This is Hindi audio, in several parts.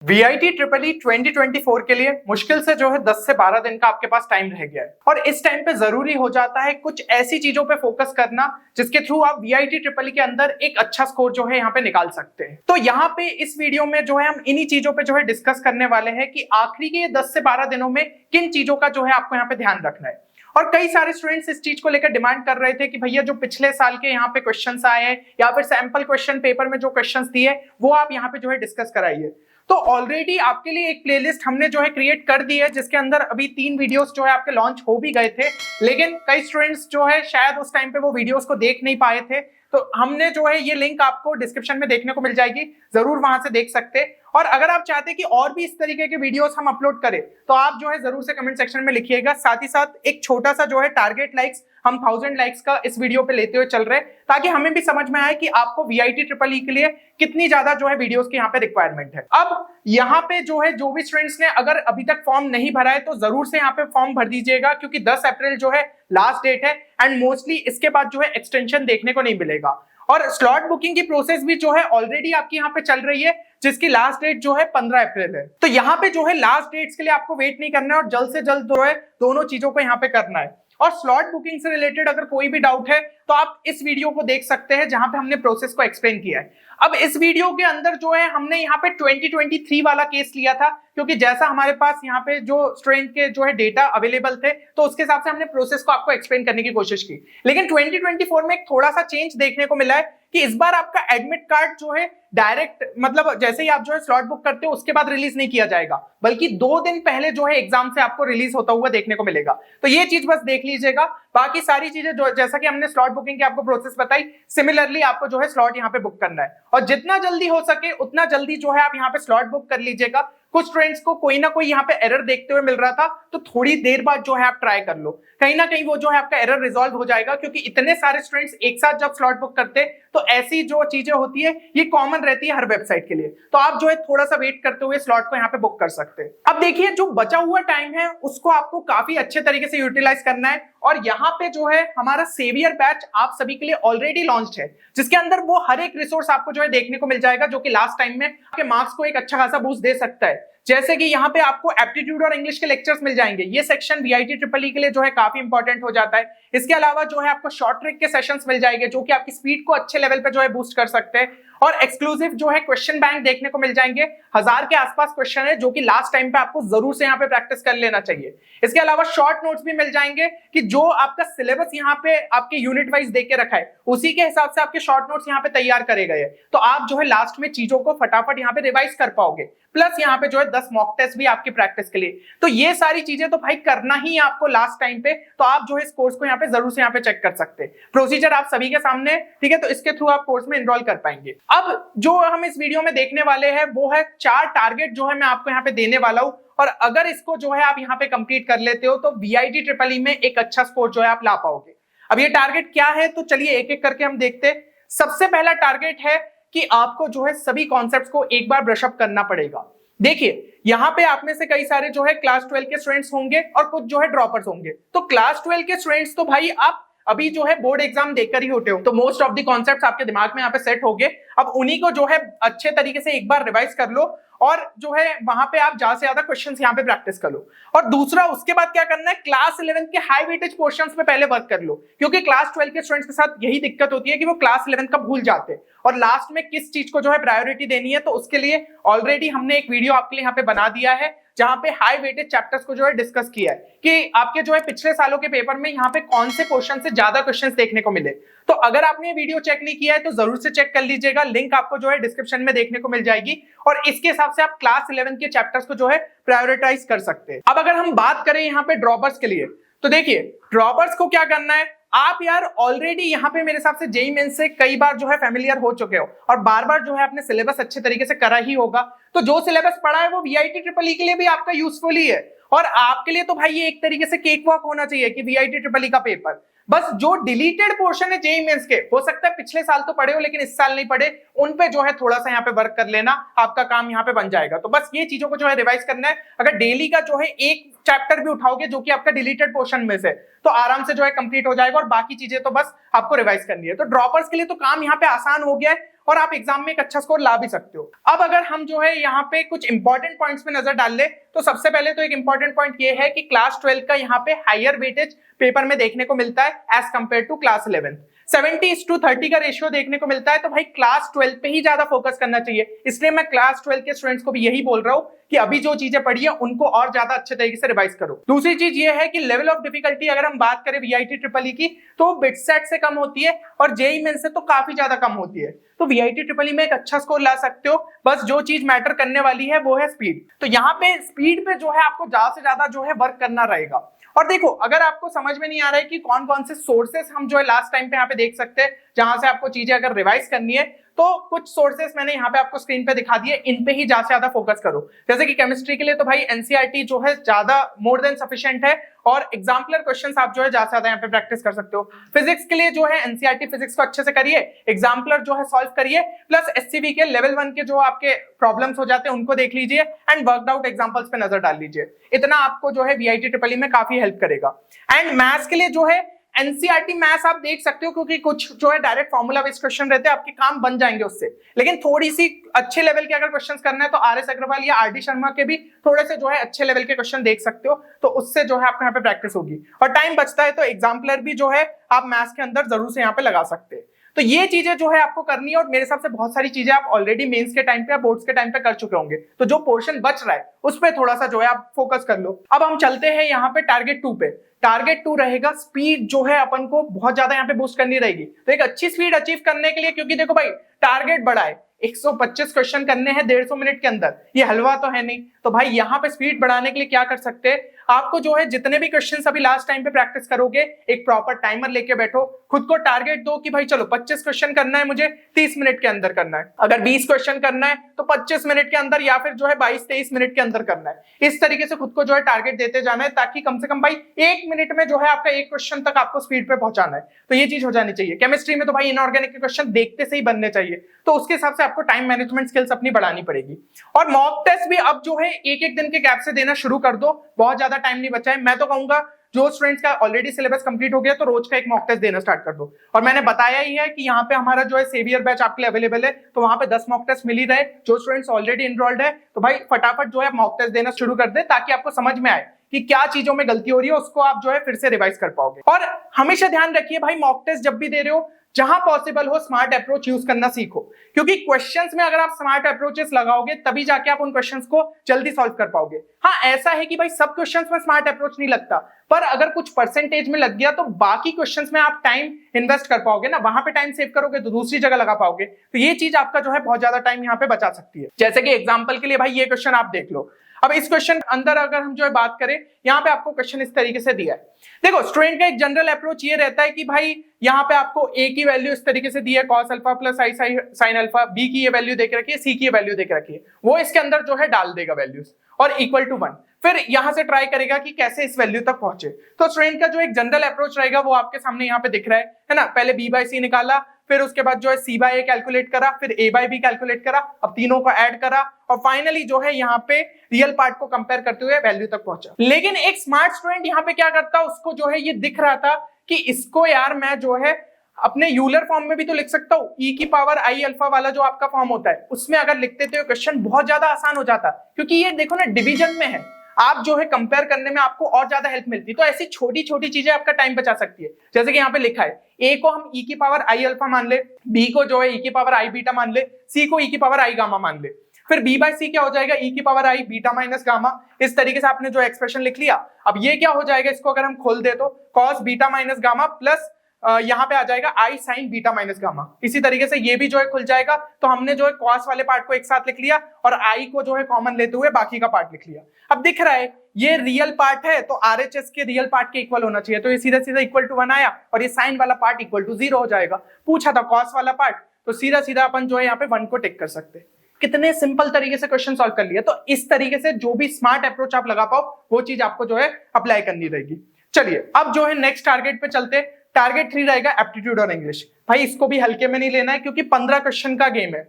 VIT ट्रिपल ई 2024 के लिए मुश्किल से जो है 10 से 12 दिन का आपके पास टाइम रह गया है और इस टाइम पे जरूरी हो जाता है कुछ ऐसी चीजों पे फोकस करना जिसके थ्रू आप VIT ट्रिपल ई के अंदर एक अच्छा स्कोर जो है यहाँ पे निकाल सकते हैं। तो यहाँ पे इस वीडियो में जो है हम इन्हीं चीजों पे जो है डिस्कस करने वाले हैं कि आखिरी के 10 से 12 दिनों में किन चीजों का जो है आपको यहाँ पे ध्यान रखना है। और कई सारे स्टूडेंट्स इस चीज को लेकर डिमांड कर रहे थे कि भैया जो पिछले साल के यहाँ पे क्वेश्चंस आए हैं या फिर सैंपल क्वेश्चन पेपर में जो क्वेश्चंस दिए वो आप यहाँ पे जो है डिस्कस कराइए। तो ऑलरेडी आपके लिए एक प्लेलिस्ट हमने जो है क्रिएट कर दी है जिसके अंदर अभी 3 वीडियोस जो है आपके लॉन्च हो भी गए थे, लेकिन कई स्टूडेंट्स जो है शायद उस टाइम पे वो वीडियोस को देख नहीं पाए थे। तो हमने जो है ये लिंक आपको डिस्क्रिप्शन में देखने को मिल जाएगी, जरूर वहां से देख सकते हैं। और अगर आप चाहते हैं कि और भी इस तरीके के वीडियोस हम अपलोड करें तो आप जो है जरूर से कमेंट सेक्शन में लिखिएगा। साथ ही साथ एक छोटा सा जो है टारगेट लाइक्स हम 1000 लाइक्स का इस वीडियो पे लेते हुए चल रहे हैं ताकि हमें भी समझ में आए कि आपको VIT ट्रिपल ई के लिए कितनी ज्यादा जो है वीडियोस की यहाँ पे रिक्वायरमेंट है। अब यहाँ पे जो है जो भी स्टूडेंट्स ने अगर अभी तक फॉर्म नहीं भरा है तो जरूर से यहाँ पे फॉर्म भर दीजिएगा क्योंकि 10 अप्रैल जो है लास्ट डेट है एंड मोस्टली इसके बाद जो है एक्सटेंशन देखने को नहीं मिलेगा। और स्लॉट बुकिंग की प्रोसेस भी जो है ऑलरेडी आपकी यहाँ पे चल रही है जिसकी लास्ट डेट जो है 15 अप्रैल है। तो यहाँ पे जो है लास्ट डेट्स के लिए आपको वेट नहीं करना है और जल्द से जल्द जो है दोनों चीजों को यहाँ पे करना है। और स्लॉट बुकिंग से रिलेटेड अगर कोई भी डाउट है तो आप इस वीडियो को देख सकते हैं जहां पे हमने प्रोसेस को एक्सप्लेन किया है। अब इस वीडियो के अंदर जो है हमने यहाँ पे 2023 वाला केस लिया था क्योंकि जैसा हमारे पास यहाँ पे जो स्टूडेंट के जो है डेटा अवेलेबल थे तो उसके हिसाब से हमने प्रोसेस को आपको एक्सप्लेन करने की कोशिश की। लेकिन 2024 में एक थोड़ा सा चेंज देखने को मिला है कि इस बार आपका एडमिट कार्ड जो है डायरेक्ट मतलब जैसे ही आप जो है स्लॉट बुक करते हो उसके बाद रिलीज नहीं किया जाएगा बल्कि 2 दिन पहले जो है एग्जाम से आपको रिलीज होता हुआ देखने को मिलेगा। तो ये चीज बस देख लीजिएगा। बाकी सारी चीजें जो जैसा कि हमने स्लॉट बुकिंग की आपको प्रोसेस बताई सिमिलरली आपको जो है स्लॉट यहाँ पे बुक करना है और जितना जल्दी हो सके उतना जल्दी जो है आप यहाँ पे स्लॉट बुक कर लीजिएगा। कुछ स्टूडेंट्स को कोई ना कोई यहाँ पे एरर देखते हुए मिल रहा था तो थोड़ी देर बाद जो है आप ट्राई कर लो, कहीं ना कहीं वो जो है आपका एरर रिजॉल्व हो जाएगा क्योंकि इतने सारे स्टूडेंट्स एक साथ जब स्लॉट बुक करते तो ऐसी जो चीजें होती है ये कॉमन रहती है हर वेबसाइट के लिए। तो आप जो है थोड़ा सा वेट करते हुए स्लॉट को यहाँ पे बुक कर सकते हैं। अब देखिए जो बचा हुआ टाइम है उसको आपको काफी अच्छे तरीके से यूटिलाइज करना है और यहाँ पे जो है हमारा सेवियर बैच आप सभी के लिए ऑलरेडी लॉन्च है जिसके अंदर वो हर एक रिसोर्स आपको जो है देखने को मिल जाएगा जो कि लास्ट टाइम में आपके मार्क्स को एक अच्छा खासा बूस्ट दे सकता है। जैसे कि यहाँ पे आपको एप्टीट्यूड और इंग्लिश के लेक्चर्स मिल जाएंगे, ये सेक्शन VIT ट्रिपल ई के लिए जो है काफी इंपॉर्टेंट हो जाता है। इसके अलावा जो है आपको शॉर्ट ट्रिक के सेशंस मिल जाएंगे जो कि आपकी स्पीड को अच्छे लेवल पे जो है बूस्ट कर सकते हैं और एक्सक्लूसिव जो है क्वेश्चन बैंक देखने को मिल जाएंगे। 1000 के आसपास क्वेश्चन है जो कि लास्ट टाइम पे आपको जरूर से यहाँ पे प्रैक्टिस कर लेना चाहिए। इसके अलावा शॉर्ट नोट्स भी मिल जाएंगे कि जो आपका सिलेबस यहाँ पे आपके यूनिट वाइज देके रखा है उसी के हिसाब से आपके शॉर्ट नोट्स यहाँ पे तैयार करे गए हैं तो आप जो है लास्ट में चीजों को फटाफट यहाँ पे रिवाइज कर पाओगे। प्लस यहाँ पे जो है 10 मॉक टेस्ट भी आपकी प्रैक्टिस के लिए। तो ये सारी चीजें तो भाई करना ही है आपको लास्ट टाइम पे, तो आप जो है इस कोर्स को यहाँ पे जरूर से यहाँ पे चेक कर सकते हैं। प्रोसीजर आप सभी के सामने, ठीक है, तो इसके थ्रू आप कोर्स में एनरोल कर पाएंगे। अब जो हम इस वीडियो में देखने वाले हैं वो है 4 टारगेट जो है मैं आपको यहाँ पे देने वाला हूँ और अगर इसको जो है आप यहाँ पे कंप्लीट कर लेते हो तो VIT ट्रिपल ई में एक अच्छा स्कोर जो है आप ला पाओगे। अब ये टारगेट क्या है तो चलिए एक एक करके हम देखते हैं। सबसे पहला टारगेट है कि आपको जो है सभी कॉन्सेप्ट्स को एक बार ब्रश अप करना पड़ेगा। देखिए यहाँ पे आप में से कई सारे जो है क्लास 12 के स्टूडेंट्स होंगे और कुछ जो है ड्रॉपर्स होंगे। तो क्लास 12 के स्टूडेंट्स तो भाई आप अभी जो है बोर्ड एग्जाम देकर ही होते हो तो मोस्ट ऑफ द कॉन्सेप्ट्स आपके दिमाग में यहाँ पे सेट हो गए। अब उन्हीं को जो है अच्छे तरीके से एक बार रिवाइज कर लो और जो है वहां पे आप ज्यादा से ज्यादा क्वेश्चंस यहाँ पे प्रैक्टिस कर लो। और दूसरा उसके बाद क्या करना है, क्लास 11 के हाई वेटेज पोर्शंस पे पहले वर्क कर लो क्योंकि क्लास 12 के स्टूडेंट्स के साथ यही दिक्कत होती है कि वो क्लास 11 का भूल जाते हैं और लास्ट में किस चीज को जो है प्रायोरिटी देनी है। तो उसके लिए ऑलरेडी हमने एक वीडियो आपके लिए यहाँ पे बना दिया है जहां पे हाई वेटेज चैप्टर्स को जो है डिस्कस किया है कि आपके जो है पिछले सालों के पेपर में यहाँ पे कौन से क्वेश्चन से ज्यादा क्वेश्चंस देखने को मिले। तो अगर आपने ये वीडियो चेक नहीं किया है तो जरूर से चेक कर लीजिएगा, लिंक आपको जो है डिस्क्रिप्शन में देखने को मिल जाएगी और इसके हिसाब से आप क्लास 11 के चैप्टर्स को जो है प्रायोरिटाइज कर सकते हैं। अब अगर हम बात करें यहाँ पे ड्रॉपर्स के लिए तो देखिए ड्रॉपर्स को क्या करना है, आप यार ऑलरेडी यहाँ पे मेरे हिसाब से जेईई मेंस से कई बार जो है फेमिलियर हो चुके हो और बार बार जो है आपने सिलेबस अच्छे तरीके से करा ही होगा। तो जो सिलेबस पढ़ा है वो VIT ट्रिपल ई के लिए भी आपका यूजफुल ही है और आपके लिए तो भाई ये एक तरीके से केक वॉक होना चाहिए कि VIT ट्रिपल ई का पेपर। बस जो डिलीटेड पोर्शन है जेईई मेंस के, हो सकता है पिछले साल तो पढ़े हो लेकिन इस साल नहीं पढ़े, उन पे जो है थोड़ा सा यहाँ पे वर्क कर लेना, आपका काम यहाँ पे बन जाएगा। तो बस ये चीजों को जो है रिवाइज करना है। अगर डेली का जो है एक चैप्टर भी उठाओगे जो कि आपका डिलीटेड पोर्शन में से, तो आराम से जो है कंप्लीट हो जाएगा और बाकी चीजें तो बस आपको रिवाइज करनी है। तो ड्रॉपर्स के लिए तो काम यहाँ पे आसान हो गया है और आप एग्जाम में एक अच्छा स्कोर ला भी सकते हो। अब अगर हम जो है यहाँ पे कुछ इंपॉर्टेंट पॉइंट्स पे नजर डाल ले तो सबसे पहले तो एक इंपॉर्टेंट पॉइंट ये है कि क्लास 12 का यहाँ पे हायर वेटेज पेपर में देखने को मिलता है एज कंपेयर टू क्लास 11। 70:30 का रेशियो देखने को मिलता है, तो भाई क्लास 12 पे ही ज्यादा फोकस करना चाहिए। इसलिए मैं क्लास 12 के स्टूडेंट्स को भी यही बोल रहा हूं कि अभी जो चीजें पढ़ी है उनको और ज्यादा अच्छे तरीके से रिवाइज करो। दूसरी चीज ये है कि लेवल ऑफ डिफिकल्टी अगर हम बात करें वीआईटी ट्रिपल ई की तो बिटसेट से कम होती है और जेईई मेंस से तो काफी ज्यादा कम होती है। तो वीआईटी ट्रिपल ई में एक अच्छा स्कोर ला सकते हो, बस जो चीज मैटर करने वाली है वो है स्पीड। तो यहाँ पे स्पीड पे जो है आपको ज्यादा से ज्यादा जो है वर्क करना रहेगा। और देखो, अगर आपको समझ में नहीं आ रहा है कि कौन कौन से सोर्सेस हम जो है लास्ट टाइम पे यहाँ पे देख सकते हैं जहां से आपको चीजें अगर रिवाइज करनी है, तो कुछ सोर्सेस मैंने यहाँ पे आपको स्क्रीन पे दिखा दिए, इन पे ही ज्यादा से ज्यादा फोकस करो। जैसे कि केमिस्ट्री के लिए तो भाई एनसीईआरटी जो है ज्यादा मोर देन सफिशिएंट है और एग्जाम्पलर क्वेश्चंस आप जो है ज्यादा से ज्यादा यहाँ पे प्रैक्टिस कर सकते हो। फिजिक्स के लिए जो है एनसीईआरटी फिजिक्स को अच्छे से करिए, एग्जाम्पलर जो है सॉल्व करिए, प्लस एससीबी के लेवल 1 के जो आपके प्रॉब्लम्स हो जाते हैं उनको देख लीजिए एंड वर्कड आउट एग्जांपल्स पे नजर डाल लीजिए। इतना आपको जो है वीआईटी ट्रिपल ई में काफी हेल्प करेगा। एंड मैथ्स के लिए जो है एनसीईआरटी मैथ्स आप देख सकते हो, क्योंकि कुछ जो है डायरेक्ट फॉर्मूला बेस्ड क्वेश्चन रहते हैं, आपके काम बन जाएंगे उससे। लेकिन थोड़ी सी अच्छे लेवल के अगर क्वेश्चंस करना है तो आरएस अग्रवाल या आरडी शर्मा के भी थोड़े से जो है अच्छे लेवल के क्वेश्चन देख सकते हो, तो उससे जो है आपको यहाँ पे प्रैक्टिस होगी। और टाइम बचता है तो एग्जाम्पलर भी जो है आप मैथ्स के अंदर जरूर से यहाँ पे लगा सकते हैं। तो ये चीजें जो है आपको करनी है और मेरे हिसाब से बहुत सारी चीजें आप ऑलरेडी मेंस के टाइम पे या बोर्ड्स के टाइम पे कर चुके होंगे। तो जो पोर्शन बच रहा है उस पर थोड़ा सा जो है आप फोकस कर लो। अब हम चलते हैं यहाँ पे टारगेट 2 पे। टारगेट 2 रहेगा स्पीड जो है अपन को बहुत ज्यादा यहाँ पे बूस्ट करनी रहेगी। तो एक अच्छी स्पीड अचीव करने के लिए, क्योंकि देखो भाई टारगेट बड़ा है, 125 क्वेश्चन करने हैं 150 मिनट के अंदर, ये हलवा तो है नहीं। तो भाई यहाँ पे स्पीड बढ़ाने के लिए क्या कर सकते हैं, आपको जो है जितने भी क्वेश्चंस अभी लास्ट टाइम पे प्रैक्टिस करोगे एक प्रॉपर टाइमर लेके बैठो, खुद को टारगेट दो कि भाई चलो 25 क्वेश्चन करना है मुझे 30 मिनट के अंदर करना है, अगर 20 क्वेश्चन करना है तो 25 मिनट के अंदर या फिर जो है 22-23 मिनट के अंदर करना है। इस तरीके से खुद को जो है टारगेट देते जाना है, ताकि कम से कम भाई 1 मिनट में जो है आपका एक क्वेश्चन तक आपको स्पीड पे पहुंचाना है। तो ये चीज हो जानी चाहिए। केमिस्ट्री में तो भाई इनऑर्गेनिक के क्वेश्चन देखते से ही बनने चाहिए, तो उसके हिसाब से आपको टाइम मैनेजमेंट स्किल्स अपनी बढ़ानी पड़ेगी। और मॉक टेस्ट भी अब जो है एक दिन के गैप से देना शुरू कर दो, बहुत ज्यादा टाइम नहीं बचा है। मैं तो कहूंगा जो स्टूडेंट्स का ऑलरेडी सिलेबस कंप्लीट हो गया तो रोज का एक मॉक टेस्ट देना स्टार्ट कर दो। और मैंने बताया ही है कि यहाँ पे हमारा जो है सेवियर बैच आपके लिए अवेलेबल है, तो वहां पे 10 मॉक टेस्ट मिल ही रहे। जो स्टूडेंट्स ऑलरेडी एनरोल्ड है तो भाई फटाफट जो है मॉक टेस्ट देना शुरू कर दे, ताकि आपको समझ में आए कि क्या चीजों में गलती हो रही है, उसको आप जो है फिर से रिवाइज कर पाओगे। और हमेशा ध्यान रखिए भाई, मॉक टेस्ट जब भी दे रहे हो जहां पॉसिबल हो स्मार्ट अप्रोच यूज करना सीखो, क्योंकि क्वेश्चंस में अगर आप स्मार्ट अप्रोचेस लगाओगे तभी जाके आप उन क्वेश्चंस को जल्दी सॉल्व कर पाओगे। हाँ, ऐसा है कि भाई सब क्वेश्चंस में स्मार्ट अप्रोच नहीं लगता, पर अगर कुछ परसेंटेज में लग गया तो बाकी क्वेश्चंस में आप टाइम इन्वेस्ट कर पाओगे ना, वहां पे टाइम सेव करोगे तो दूसरी जगह लगा पाओगे। तो ये चीज आपका जो है बहुत ज्यादा टाइम यहाँ पे बचा सकती है। जैसे कि एग्जाम्पल के लिए भाई ये क्वेश्चन आप देख लो। अब इस क्वेश्चन अंदर अगर हम जो है बात करें, यहाँ पे आपको क्वेश्चन इस तरीके से दिया है। देखो, स्टूडेंट का एक जनरल अप्रोच ये रहता है कि भाई यहाँ पे आपको ए की वैल्यू इस तरीके से दी है cos अल्फा प्लस आई साइन अल्फा, बी की ये वैल्यू देके रखी है, सी की ये वैल्यू देके रखी है, वो इसके अंदर जो है डाल देगा वैल्यूज और इक्वल टू 1। फिर यहां से ट्राई करेगा कि कैसे इस वैल्यू तक पहुंचे। तो स्टूडेंट का जो एक जनरल अप्रोच रहेगा वो आपके सामने यहाँ पे दिख रहा है ना। पहले बी बाई सी निकाला, फिर उसके बाद जो है सी बाई ए कैलकुलेट करा, फिर ए बाई बी कैलकुलेट करा, अब तीनों को ऐड करा और फाइनली जो है यहाँ पे रियल पार्ट को कंपेयर करते हुए वैल्यू तक पहुंचा। लेकिन एक स्मार्ट स्टूडेंट यहाँ पे क्या करता, उसको जो है ये दिख रहा था कि इसको यार मैं जो है अपने यूलर फॉर्म में भी तो लिख सकता हूँ, ई की पावर आई अल्फा वाला जो आपका फॉर्म होता है उसमें अगर लिखते थे क्वेश्चन बहुत ज्यादा आसान हो जाता, क्योंकि ये देखो ना डिवीजन में है, आप जो है कंपेयर करने में आपको और ज्यादा हेल्प मिलती। तो ऐसी छोटी छोटी चीजें आपका टाइम बचा सकती है। जैसे कि यहाँ पे लिखा है, ए को हम ई की पावर आई अल्फा मान ले, बी को जो है ई की पावर आई बीटा मान ले, सी को ई की पावर आई गामा मान ले, फिर बी बाई सी क्या हो जाएगा, ई की पावर आई बीटा माइनस गामा। इस तरीके से आपने जो एक्सप्रेशन लिख लिया। अब ये क्या हो जाएगा, इसको अगर हम खोल दे तो cos beta minus gamma plus यहाँ पे आ जाएगा आई साइन बीटा माइनस गामा। इसी तरीके से ये भी जो है खुल जाएगा। तो हमने जो है कॉस वाले पार्ट को एक साथ लिख लिया और आई को जो है कॉमन लेते हुए बाकी का पार्ट लिख लिया। अब दिख रहा है ये रियल पार्ट है तो आरएचएस के रियल पार्ट के इक्वल होना चाहिए, तो ये सीधा सीधा इक्वल टू 1 आया और ये साइन वाला पार्ट इक्वल टू 0 हो जाएगा। पूछा था कॉस वाला पार्ट, तो सीधा सीधा अपन जो है यहाँ पे 1 को टिक कर सकते। कितने सिंपल तरीके से क्वेश्चन सॉल्व कर लिया। तो इस तरीके से जो भी स्मार्ट अप्रोच आप लगा पाओ वो चीज आपको जो है अप्लाई करनी रहेगी। चलिए अब जो है नेक्स्ट टारगेट पे चलते। टारगेट 3 रहेगा एप्टीट्यूड और इंग्लिश। भाई इसको भी हल्के में नहीं लेना है, क्योंकि 15 क्वेश्चन का गेम है।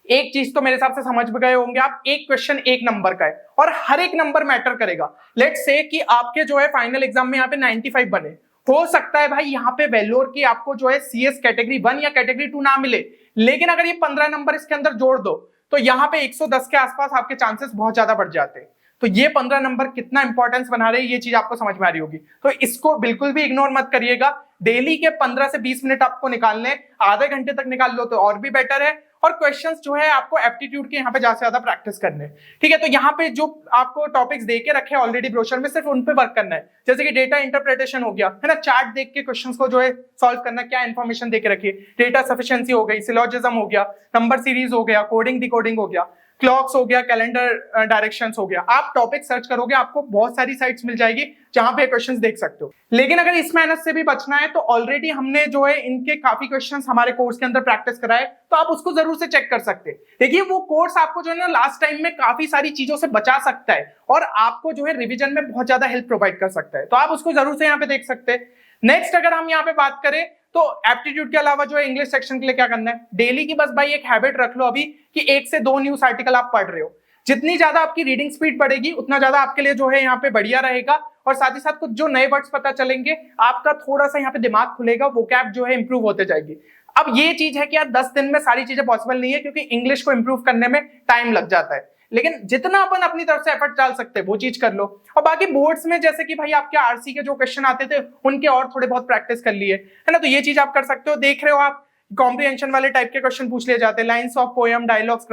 एक चीज तो मेरे हिसाब से समझ में गए होंगे आप, एक क्वेश्चन एक नंबर का है और हर एक नंबर मैटर करेगा। लेट्स से कि आपके जो है फाइनल एग्जाम में यहाँ पे 95 बने, हो सकता है भाई यहाँ पे वेल्लोर की आपको जो है सीएस कैटेगरी 1 या कैटेगरी 2 ना मिले, लेकिन अगर ये 15 नंबर इसके अंदर जोड़ दो तो यहाँ पे 110 के आसपास आपके चांसेस बहुत ज्यादा बढ़ जाते हैं। तो ये 15 नंबर कितना इंपॉर्टेंस बना रहे हैं ये चीज आपको समझ में आ रही होगी। तो इसको बिल्कुल भी इग्नोर मत करिएगा। डेली के 15 से 20 मिनट आपको निकालने, आधे घंटे तक निकाल लो तो और भी बेटर है। और क्वेश्चंस जो है आपको एप्टीट्यूड के यहाँ पे ज्यादा से ज्यादा प्रैक्टिस करने, ठीक है। तो यहाँ पे जो आपको टॉपिक्स दे के रखे ऑलरेडी ब्रोशर में, सिर्फ उन पे वर्क करना है। जैसे कि डेटा इंटरप्रिटेशन हो गया, है ना, चार्ट देख के क्वेश्चंस को जो है सॉल्व करना, क्या इन्फॉर्मेशन दे के रखी है, डेटा सफिशिएंसी हो गई, सिलोजिज्म हो गया, नंबर सीरीज हो गया, कोडिंग डिकोडिंग हो गया, क्लॉक्स हो गया, कैलेंडर डायरेक्शंस हो गया। आप टॉपिक सर्च करोगे आपको बहुत सारी साइट्स मिल जाएगी जहां पे क्वेश्चंस देख सकते हो। लेकिन अगर इस मेहनत से भी बचना है तो ऑलरेडी हमने जो है इनके काफी क्वेश्चंस हमारे कोर्स के अंदर प्रैक्टिस कराए, तो आप उसको जरूर से चेक कर सकते हैं। देखिए वो कोर्स आपको जो है ना लास्ट टाइम में काफी सारी चीजों से बचा सकता है और आपको जो है रिविजन में बहुत ज्यादा हेल्प प्रोवाइड कर सकता है। तो आप उसको जरूर से यहाँ पे देख सकते हैं। नेक्स्ट अगर हम यहाँ पे बात करें तो एप्टीट्यूड के अलावा जो है इंग्लिश सेक्शन के लिए क्या करना है, डेली की बस भाई एक हैबिट रख लो अभी कि 1 से 2 न्यूज आर्टिकल आप पढ़ रहे हो। जितनी ज्यादा आपकी रीडिंग स्पीड बढ़ेगी उतना ज्यादा आपके लिए जो है यहाँ पे बढ़िया रहेगा। और साथ ही साथ कुछ जो नए वर्ड्स पता चलेंगे, आपका थोड़ा सा यहाँ पे दिमाग खुलेगा, वोकैब जो है इंप्रूव होते जाएगी। अब ये चीज है कि यार 10 दिन में सारी चीजें पॉसिबल नहीं है क्योंकि इंग्लिश को इंप्रूव करने में टाइम लग जाता है। लेकिन जितना अपन अपनी तरफ से एफर्ट डाल सकते हैं वो चीज कर लो। और बाकी बोर्ड्स में जैसे कि भाई आपके आरसी के जो क्वेश्चन आते थे उनके और थोड़े बहुत प्रैक्टिस कर लिए, है ना, तो ये चीज आप कर सकते हो। देख रहे हो आप कॉम्प्रिहेंशन वाले टाइप के क्वेश्चन पूछ लिए जाते हैं, lines of poem, dialogues,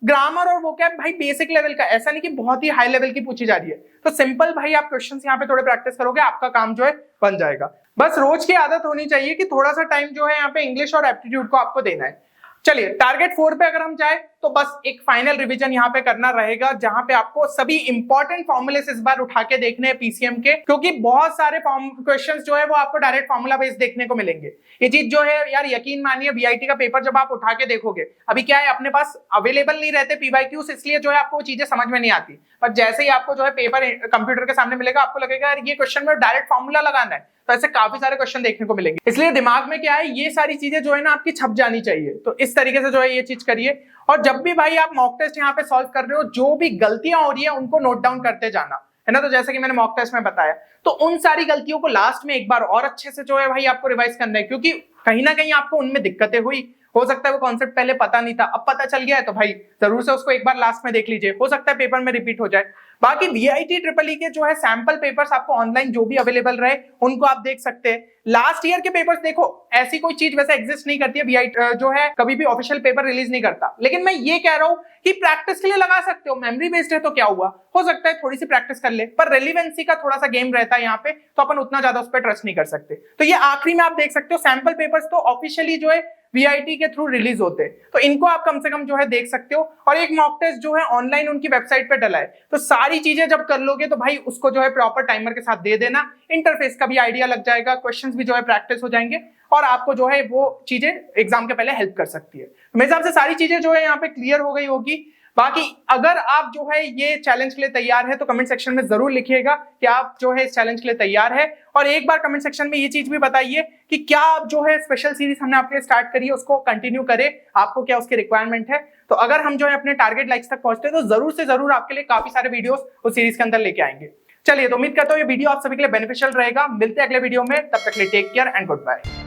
grammar और वोकैब भाई बेसिक लेवल का, ऐसा नहीं कि बहुत ही हाई लेवल की पूछी जा रही है। तो सिंपल भाई आप क्वेश्चंस यहाँ पे थोड़े प्रैक्टिस करोगे, आपका काम जो है बन जाएगा। बस रोज की आदत होनी चाहिए कि थोड़ा सा टाइम जो है यहाँ पे इंग्लिश और एप्टीट्यूड को आपको देना है। चलिए टारगेट 4 पे अगर हम जाए तो बस एक फाइनल रिवीजन यहाँ पे करना रहेगा जहां पे आपको सभी इंपॉर्टेंट फॉर्मूलेस इस बार उठा के देखने हैं पीसीएम के, क्योंकि बहुत सारे क्वेश्चंस जो है वो आपको डायरेक्ट फॉर्मूला बेस्ड देखने को मिलेंगे। ये चीज जो है यार यकीन मानिए वीआईटी का पेपर जब आप उठा के देखोगे, अभी क्या है अपने पास अवेलेबल नहीं रहते पीवाईक्यूज, इसलिए जो है आपको वो चीजें समझ में नहीं आती। पर जैसे ही आपको जो है पेपर कंप्यूटर के सामने मिलेगा आपको लगेगा यार ये क्वेश्चन में डायरेक्ट फॉर्मूला लगाना है, तो ऐसे काफी सारे क्वेश्चन देखने को मिलेंगे। इसलिए दिमाग में क्या है ये सारी चीजें जो है ना आपकी छप जानी चाहिए। तो इस तरीके से जो है ये चीज करिए। और जब भी भाई आप मॉक टेस्ट यहाँ पे सॉल्व कर रहे हो, जो भी गलतियां हो रही है उनको नोट डाउन करते जाना, है ना। तो जैसे कि मैंने मॉक टेस्ट में बताया, तो उन सारी गलतियों को लास्ट में एक बार और अच्छे से जो है भाई आपको रिवाइज करना है, क्योंकि कहीं ना कहीं आपको उनमें दिक्कतें हुई, हो सकता है वो कॉन्सेप्ट पहले पता नहीं था, अब पता चल गया है, तो भाई जरूर से उसको एक बार लास्ट में देख लीजिए, हो सकता है पेपर में रिपीट हो जाए। बाकी वीआईटी ट्रिपल ई के जो है सैंपल पेपर्स आपको ऑनलाइन जो भी अवेलेबल रहे उनको आप देख सकते हैं। लास्ट ईयर के पेपर्स देखो, ऐसी कोई चीज वैसे एग्जिस्ट नहीं करती है, वीआईटी जो है कभी भी ऑफिशियल पेपर रिलीज नहीं करता। लेकिन मैं ये कह रहा हूं कि प्रैक्टिस के लिए लगा सकते हो, मेमोरी बेस्ड है तो क्या हुआ, हो सकता है थोड़ी सी प्रैक्टिस कर ले, पर रेलिवेंसी का थोड़ा सा गेम रहता है यहाँ पे, तो अपन उतना ज्यादा उस पर ट्रस्ट नहीं कर सकते। तो ये आखिरी में आप देख सकते हो सैंपल पेपर्स तो ऑफिशियली जो है वीआईटी के थ्रू रिलीज होते हैं, तो इनको आप कम से कम जो है देख सकते हो। और एक मॉक टेस्ट जो है ऑनलाइन उनकी वेबसाइट पे डला है, तो सारी चीजें जब कर लोगे तो भाई उसको जो है प्रॉपर टाइमर के साथ दे देना, इंटरफेस का भी आइडिया लग जाएगा, क्वेश्चंस भी जो है प्रैक्टिस हो जाएंगे और आपको जो है वो चीजें एग्जाम के पहले हेल्प कर सकती है। मेरे हिसाब से सारी चीजें जो है यहाँ पे क्लियर हो गई होगी। बाकी अगर आप जो है ये चैलेंज के लिए तैयार है तो कमेंट सेक्शन में जरूर लिखिएगा कि आप जो है इस चैलेंज के लिए तैयार है। और एक बार कमेंट सेक्शन में ये चीज भी बताइए कि क्या आप जो है स्पेशल सीरीज हमने आपके लिए स्टार्ट करी है उसको कंटिन्यू करें, आपको क्या उसकी रिक्वायरमेंट है। तो अगर हम जो है अपने टारगेट लाइक्स तक पहुंचते हैं तो जरूर से जरूर आपके लिए काफी सारे वीडियोस उस सीरीज के अंदर लेके आएंगे। चलिए तो उम्मीद करता हूँ ये वीडियो आप सभी के लिए बेनिफिशियल रहेगा। मिलते हैं अगले वीडियो में, तब तक के लिए take care and good bye.